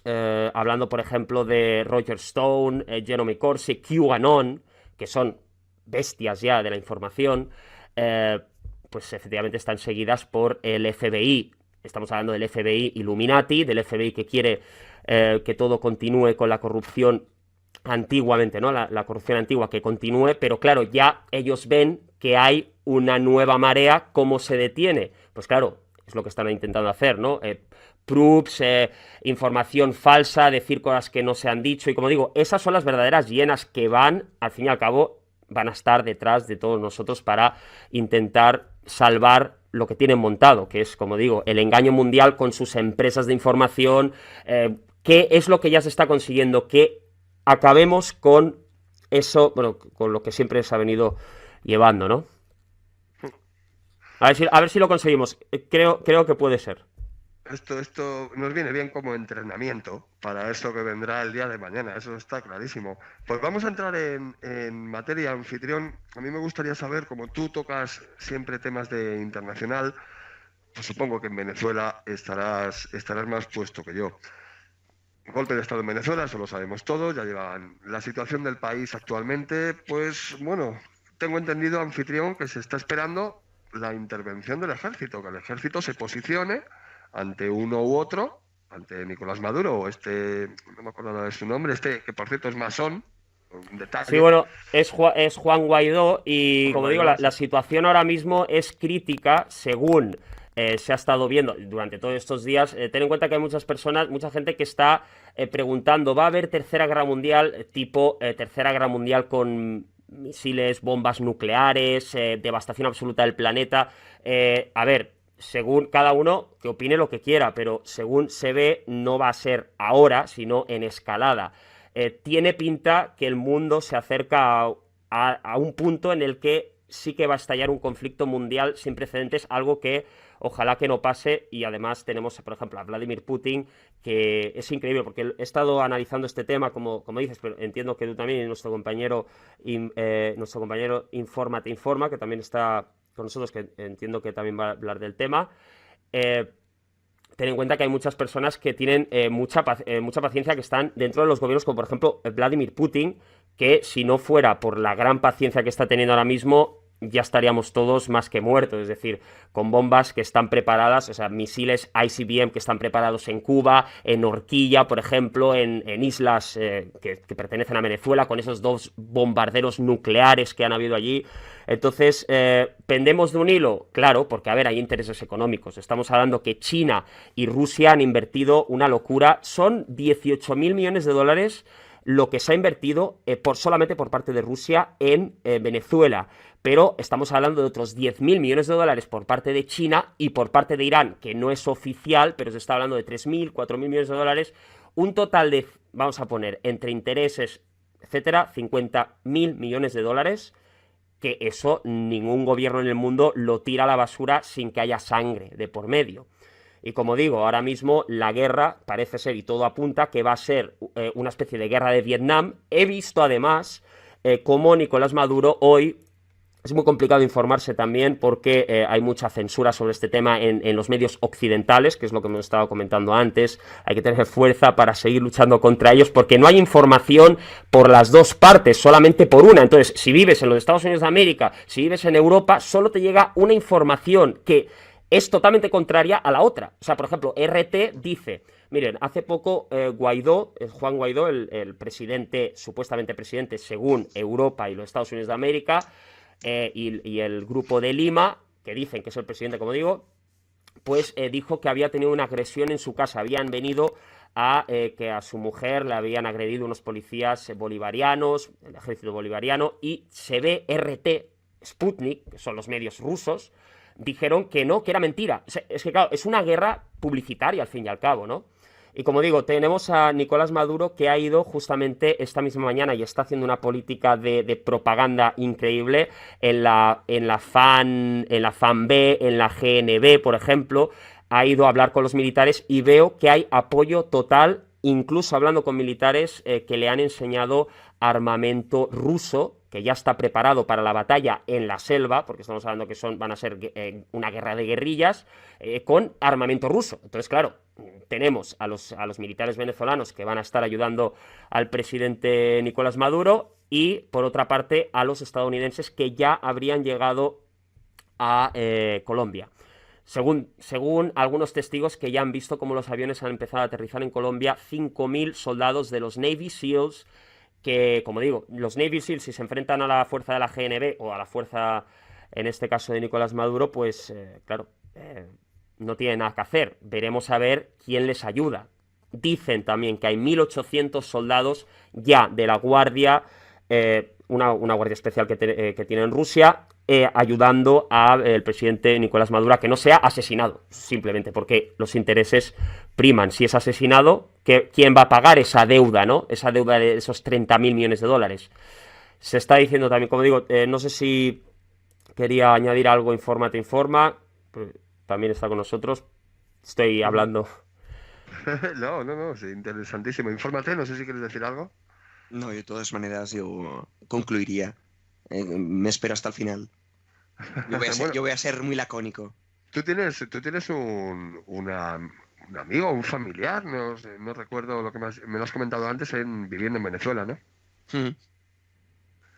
hablando, por ejemplo, de Roger Stone, Jeremy Corsi, QAnon, que son bestias ya de la información, eh, pues efectivamente están seguidas por el FBI. Estamos hablando del FBI Illuminati, del FBI que quiere que todo continúe con la corrupción antiguamente, ¿no? La corrupción antigua que continúe, pero claro, ya ellos ven que hay una nueva marea, ¿cómo se detiene? Pues claro, es lo que están intentando hacer, ¿no? Proofs, información falsa, decir cosas que no se han dicho, y como digo, esas son las verdaderas hienas que van, al fin y al cabo, van a estar detrás de todos nosotros para intentar salvar lo que tienen montado, que es, como digo, el engaño mundial con sus empresas de información, que es lo que ya se está consiguiendo, que acabemos con eso, bueno, con lo que siempre se ha venido llevando, ¿no? A ver si lo conseguimos. Creo que puede ser. Esto nos viene bien como entrenamiento para esto que vendrá el día de mañana, eso está clarísimo. Pues vamos a entrar en materia, anfitrión. A mí me gustaría saber, como tú tocas siempre temas de internacional, pues supongo que en Venezuela estarás más puesto que yo. Golpe de Estado en Venezuela, eso lo sabemos todos, ya llevan la situación del país actualmente, pues bueno, tengo entendido, anfitrión, que se está esperando la intervención del ejército, que el ejército se posicione ante uno u otro, ante Nicolás Maduro o este, no me acuerdo de su nombre, este que por cierto es masón, un Sí, detalle, bueno, es Juan Guaidó y, Juan como digo, Guaidó, la eso. situación ahora mismo es crítica según se ha estado viendo durante todos estos días. Ten en cuenta que hay muchas personas, mucha gente que está preguntando, ¿va a haber tercera guerra mundial tipo tercera guerra mundial con misiles, bombas nucleares, devastación absoluta del planeta? A ver, según cada uno que opine lo que quiera, pero según se ve no va a ser ahora, sino en escalada. Tiene pinta que el mundo se acerca a un punto en el que sí que va a estallar un conflicto mundial sin precedentes, algo que ojalá que no pase. Y además tenemos, por ejemplo, a Vladimir Putin, que es increíble, porque he estado analizando este tema, como dices, pero entiendo que tú también, y nuestro compañero Informa te informa, que también está con nosotros, que entiendo que también va a hablar del tema. Eh, Ten en cuenta que hay muchas personas que tienen mucha paciencia, que están dentro de los gobiernos, como por ejemplo Vladimir Putin, que si no fuera por la gran paciencia que está teniendo ahora mismo, ya estaríamos todos más que muertos, es decir, con bombas que están preparadas, o sea, misiles ICBM que están preparados en Cuba, en Horquilla, por ejemplo, en islas que pertenecen a Venezuela, con esos dos bombarderos nucleares que han habido allí. Entonces, ¿pendemos de un hilo? Claro, porque, a ver, hay intereses económicos. Estamos hablando que China y Rusia han invertido una locura. Son 18.000 millones de dólares lo que se ha invertido solamente por parte de Rusia en Venezuela. Pero estamos hablando de otros 10.000 millones de dólares por parte de China y por parte de Irán, que no es oficial, pero se está hablando de 3.000, 4.000 millones de dólares. Un total de, vamos a poner, entre intereses, etcétera, 50.000 millones de dólares, que eso ningún gobierno en el mundo lo tira a la basura sin que haya sangre de por medio. Y como digo, ahora mismo la guerra parece ser, y todo apunta, que va a ser una especie de guerra de Vietnam. He visto además cómo Nicolás Maduro hoy... Es muy complicado informarse también porque hay mucha censura sobre este tema en los medios occidentales, que es lo que hemos estado comentando antes. Hay que tener fuerza para seguir luchando contra ellos porque no hay información por las dos partes, solamente por una. Entonces, si vives en los Estados Unidos de América, si vives en Europa, solo te llega una información que es totalmente contraria a la otra. O sea, por ejemplo, RT dice... Miren, hace poco Guaidó, Juan Guaidó, el presidente, supuestamente presidente según Europa y los Estados Unidos de América, y el grupo de Lima, que dicen que es el presidente, como digo, pues dijo que había tenido una agresión en su casa. Habían venido que a su mujer le habían agredido unos policías bolivarianos, el ejército bolivariano, y se ve RT, Sputnik, que son los medios rusos, dijeron que no, que era mentira. O sea, es que claro, es una guerra publicitaria al fin y al cabo, ¿no? Y como digo, tenemos a Nicolás Maduro, que ha ido justamente esta misma mañana y está haciendo una política de propaganda increíble en la FAN-B, en la GNB, por ejemplo. Ha ido a hablar con los militares y veo que hay apoyo total, incluso hablando con militares que le han enseñado armamento ruso, que ya está preparado para la batalla en la selva, porque estamos hablando que van a ser una guerra de guerrillas, con armamento ruso. Entonces, claro, tenemos a los militares venezolanos que van a estar ayudando al presidente Nicolás Maduro y, por otra parte, a los estadounidenses que ya habrían llegado a Colombia. Según algunos testigos que ya han visto cómo los aviones han empezado a aterrizar en Colombia, 5.000 soldados de los Navy SEALs, que, como digo, los Navy SEALs, si se enfrentan a la fuerza de la GNB o a la fuerza, en este caso, de Nicolás Maduro, pues, claro, no tienen nada que hacer. Veremos a ver quién les ayuda. Dicen también que hay 1.800 soldados ya de la Guardia, una guardia especial que tiene en Rusia, ayudando al presidente Nicolás Maduro a que no sea asesinado, simplemente porque los intereses priman. Si es asesinado, ¿quién va a pagar esa deuda, ¿no? Esa deuda de esos 30.000 millones de dólares. Se está diciendo también, como digo, no sé si quería añadir algo, Informa, pues, también está con nosotros. Estoy hablando. No, sí, interesantísimo. Infórmate, no sé si quieres decir algo. No, de todas maneras yo concluiría. Me espero hasta el final. Bueno, Yo voy a ser muy lacónico. tú tienes un amigo, un familiar, no recuerdo lo que me lo has comentado antes, viviendo en Venezuela, ¿no? Mm.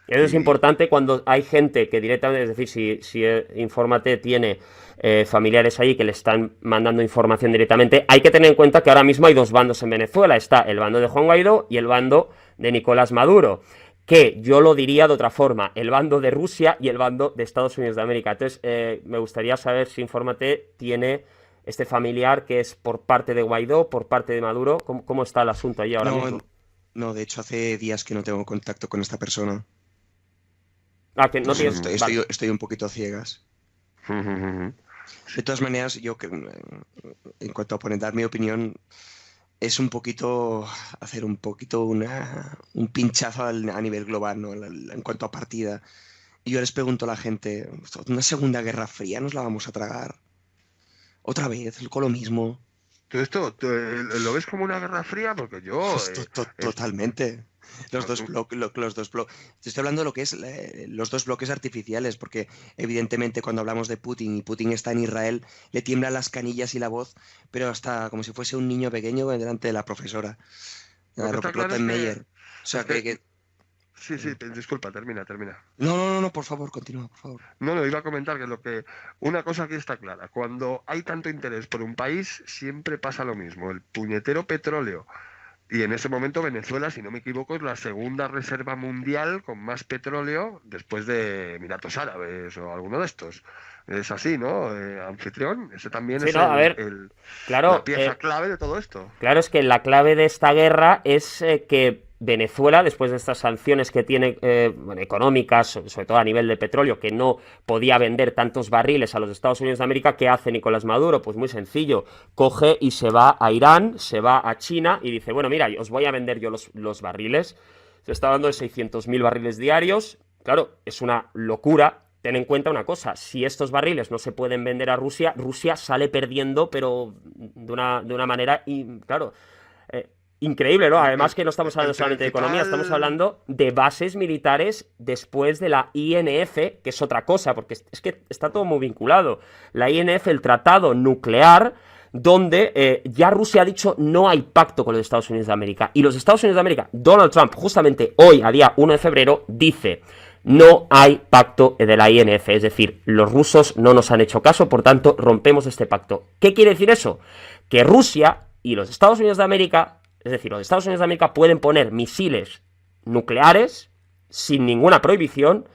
Eso es Y importante cuando hay gente que directamente, es decir, si Infórmate tiene familiares ahí que le están mandando información directamente, hay que tener en cuenta que ahora mismo hay dos bandos en Venezuela. Está el bando de Juan Guaidó y el bando de Nicolás Maduro, que yo lo diría de otra forma, el bando de Rusia y el bando de Estados Unidos de América. Entonces, me gustaría saber si Infórmate tiene este familiar que es por parte de Guaidó, por parte de Maduro. ¿Cómo está el asunto ahí ahora No, mismo? no, de hecho hace días que no tengo contacto con esta persona. Ah, que no Entonces tienes... Vale. estoy un poquito a ciegas. De todas maneras, en cuanto a dar mi opinión, es un poquito hacer un poquito un pinchazo a nivel global, ¿no? En cuanto a partida. Y yo les pregunto a la gente, ¿una segunda guerra fría nos la vamos a tragar? ¿Otra vez? ¿Con lo mismo? ¿Tú esto lo ves como una guerra fría? Porque yo... Pues totalmente. Los no, dos bloques, los dos bloques. Te estoy hablando de lo que es los dos bloques artificiales, porque evidentemente cuando hablamos de Putin y Putin está en Israel, le tiemblan las canillas y la voz, pero hasta como si fuese un niño pequeño delante de la profesora, lo que está claro es Rottenmeier. O es sea que... Sí, sí, disculpa, termina. No, por favor, continúa, por favor. No, iba a comentar una cosa aquí está clara. Cuando hay tanto interés por un país, siempre pasa lo mismo. El puñetero petróleo. Y en ese momento Venezuela, si no me equivoco, es la segunda reserva mundial con más petróleo después de Emiratos Árabes o alguno de estos. Es así, ¿no? Anfitrión, ese también Sí, es no, a ver, la claro, pieza clave de todo esto. claro, es que la clave de esta guerra es que Venezuela, después de estas sanciones que tiene, bueno, económicas, sobre todo a nivel de petróleo, que no podía vender tantos barriles a los Estados Unidos de América, ¿qué hace Nicolás Maduro? Pues muy sencillo, coge y se va a Irán, se va a China y dice, bueno, mira, os voy a vender yo los barriles. Se está hablando de 600.000 barriles diarios. Claro, es una locura. Ten en cuenta una cosa, si estos barriles no se pueden vender a Rusia, Rusia sale perdiendo, pero de una manera, claro, increíble, ¿no? El, Además que no estamos hablando el solamente de economía, estamos principal... hablando de bases militares después de la INF, que es otra cosa, porque es que está todo muy vinculado. La INF, el tratado nuclear, donde ya Rusia ha dicho no hay pacto con los Estados Unidos de América. Y los Estados Unidos de América, Donald Trump, justamente hoy, a día 1 de febrero, dice... No hay pacto de la INF, es decir, los rusos no nos han hecho caso, por tanto, rompemos este pacto. ¿Qué quiere decir eso? Que Rusia y los Estados Unidos de América, es decir, los Estados Unidos de América pueden poner misiles nucleares sin ninguna prohibición,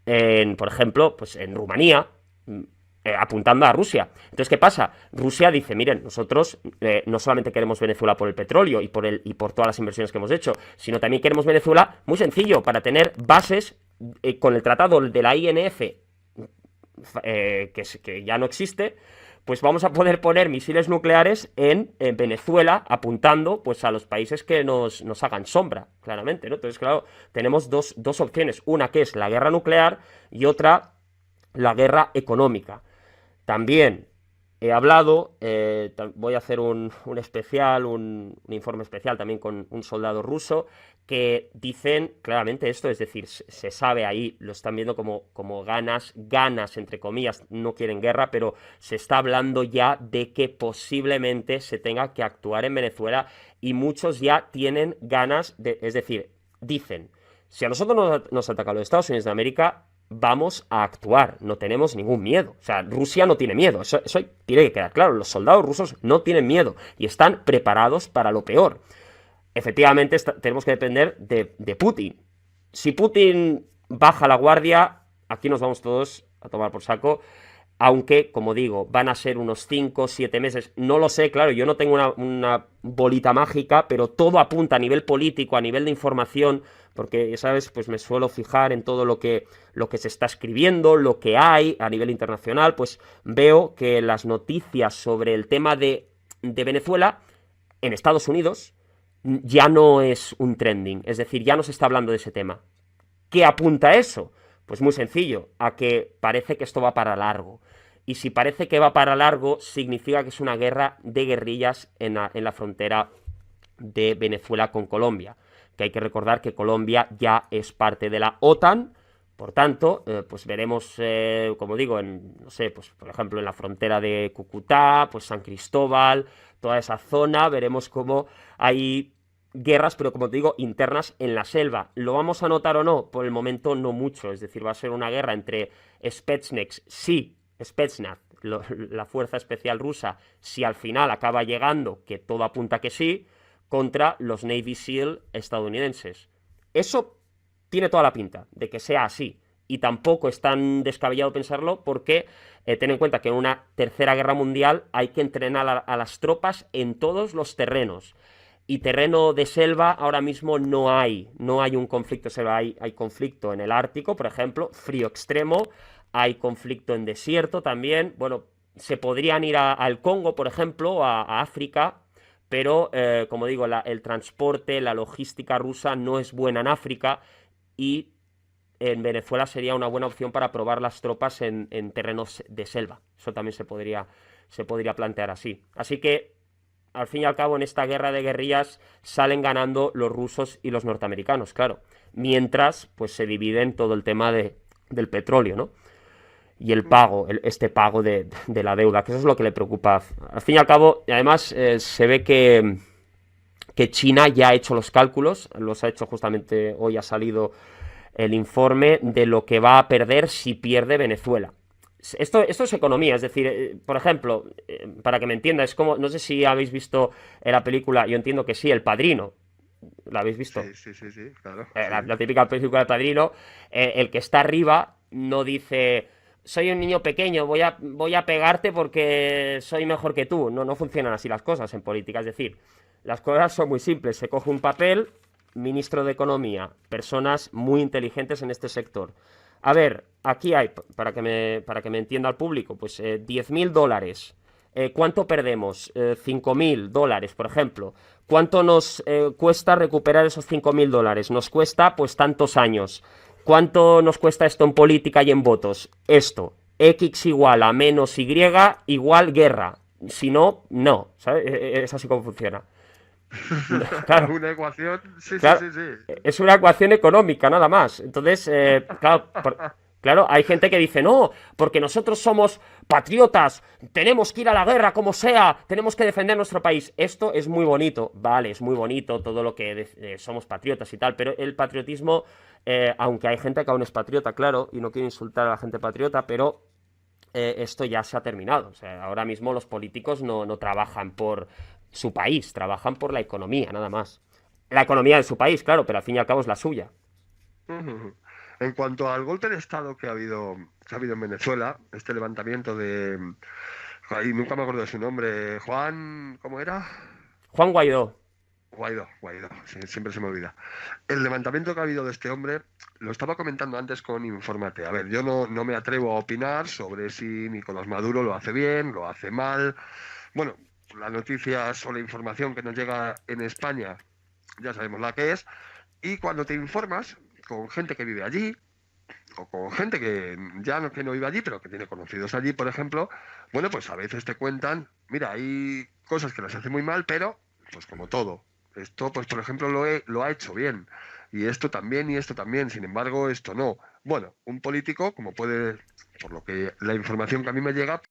por ejemplo, pues en Rumanía, apuntando a Rusia. Entonces, ¿qué pasa? Rusia dice, miren, nosotros no solamente queremos Venezuela por el petróleo y por todas las inversiones que hemos hecho, sino también queremos Venezuela, muy sencillo, para tener bases con el tratado de la INF, que ya no existe, pues vamos a poder poner misiles nucleares en Venezuela, apuntando pues a los países que nos hagan sombra, claramente, ¿no? Entonces, claro, tenemos dos opciones, una que es la guerra nuclear y otra la guerra económica. También he hablado, voy a hacer un especial, un informe especial también con un soldado ruso, que dicen claramente esto, es decir, se sabe ahí, lo están viendo como ganas, entre comillas, no quieren guerra, pero se está hablando ya de que posiblemente se tenga que actuar en Venezuela y muchos ya tienen ganas es decir, dicen, si a nosotros nos atacan los Estados Unidos de América, vamos a actuar, no tenemos ningún miedo. O sea, Rusia no tiene miedo, eso tiene que quedar claro, los soldados rusos no tienen miedo y están preparados para lo peor. Efectivamente, tenemos que depender de Putin. Si Putin baja la guardia, aquí nos vamos todos a tomar por saco, aunque, como digo, van a ser unos 5 o 7 meses, no lo sé, claro, yo no tengo una bolita mágica, pero todo apunta a nivel político, a nivel de información, porque, ¿sabes? Pues me suelo fijar en todo lo que se está escribiendo, lo que hay a nivel internacional, pues veo que las noticias sobre el tema de Venezuela en Estados Unidos ya no es un trending, es decir, ya no se está hablando de ese tema. ¿Qué apunta eso? Pues muy sencillo, a que parece que esto va para largo. Y si parece que va para largo, significa que es una guerra de guerrillas en la frontera de Venezuela con Colombia. Que hay que recordar que Colombia ya es parte de la OTAN, por tanto, pues veremos, como digo, no sé, pues por ejemplo en la frontera de Cúcuta, pues San Cristóbal, toda esa zona, veremos cómo hay guerras, pero como te digo, internas en la selva. ¿Lo vamos a notar o no? Por el momento no mucho, es decir, va a ser una guerra entre Spetsnaz, la fuerza especial rusa, si al final acaba llegando, que todo apunta que sí, contra los Navy SEAL estadounidenses. Eso tiene toda la pinta de que sea así. Y tampoco es tan descabellado pensarlo porque ten en cuenta que en una tercera guerra mundial hay que entrenar a las tropas en todos los terrenos. Y terreno de selva ahora mismo no hay un conflicto de selva, hay conflicto en el Ártico, por ejemplo, frío extremo, hay conflicto en desierto también, bueno, se podrían ir al Congo, por ejemplo, a África, pero, como digo, el transporte, la logística rusa no es buena en África y en Venezuela sería una buena opción para probar las tropas en terrenos de selva. Eso también se podría plantear así. Así que, al fin y al cabo, en esta guerra de guerrillas salen ganando los rusos y los norteamericanos, claro. Mientras, pues se dividen todo el tema del petróleo, ¿no? Y el pago, este pago de la deuda, que eso es lo que le preocupa. Al fin y al cabo, además, se ve que China ya ha hecho los cálculos, los ha hecho justamente, hoy ha salido el informe de lo que va a perder si pierde Venezuela. Esto es economía, es decir, por ejemplo, para que me entienda, es como, no sé si habéis visto la película, yo entiendo que sí, El Padrino. ¿La habéis visto? Sí, claro. La típica película del Padrino, el que está arriba no dice, soy un niño pequeño, voy a pegarte porque soy mejor que tú. No funcionan así las cosas en política, es decir, las cosas son muy simples, se coge un papel, ministro de Economía, personas muy inteligentes en este sector. A ver, aquí hay, para que me entienda el público, pues $10.000. ¿Cuánto perdemos? $5.000, por ejemplo. ¿Cuánto nos cuesta recuperar esos $5.000? Nos cuesta, pues, tantos años. ¿Cuánto nos cuesta esto en política y en votos? Esto. X igual a menos Y igual guerra. Si no, no. ¿Sabes? Es así como funciona. Claro. Una ecuación, sí. Es una ecuación económica, nada más. Entonces, claro, hay gente que dice, no, porque nosotros somos patriotas, tenemos que ir a la guerra como sea, tenemos que defender nuestro país. Esto es muy bonito, vale, es muy bonito todo lo que somos patriotas y tal, pero el patriotismo, aunque hay gente que aún es patriota, claro, y no quiero insultar a la gente patriota, pero esto ya se ha terminado. O sea, ahora mismo los políticos no trabajan por su país, trabajan por la economía, nada más. La economía de su país, claro, pero al fin y al cabo es la suya. En cuanto al golpe de Estado que ha habido en Venezuela, este levantamiento de... Ay, nunca me acuerdo de su nombre. Juan... ¿Cómo era? Juan Guaidó. Guaidó, sí, siempre se me olvida. El levantamiento que ha habido de este hombre, lo estaba comentando antes con Infórmate. A ver, yo no me atrevo a opinar sobre si Nicolás Maduro lo hace bien, lo hace mal. Bueno, las noticias o la información que nos llega en España, ya sabemos la que es. Y cuando te informas con gente que vive allí, o con gente que ya no, que no iba allí, pero que tiene conocidos allí, por ejemplo, bueno, pues a veces te cuentan, mira, hay cosas que las hace muy mal, pero, pues como todo, esto, pues por ejemplo, lo ha hecho bien, y esto también, sin embargo, esto no. Bueno, un político, como puede, por lo que la información que a mí me llega,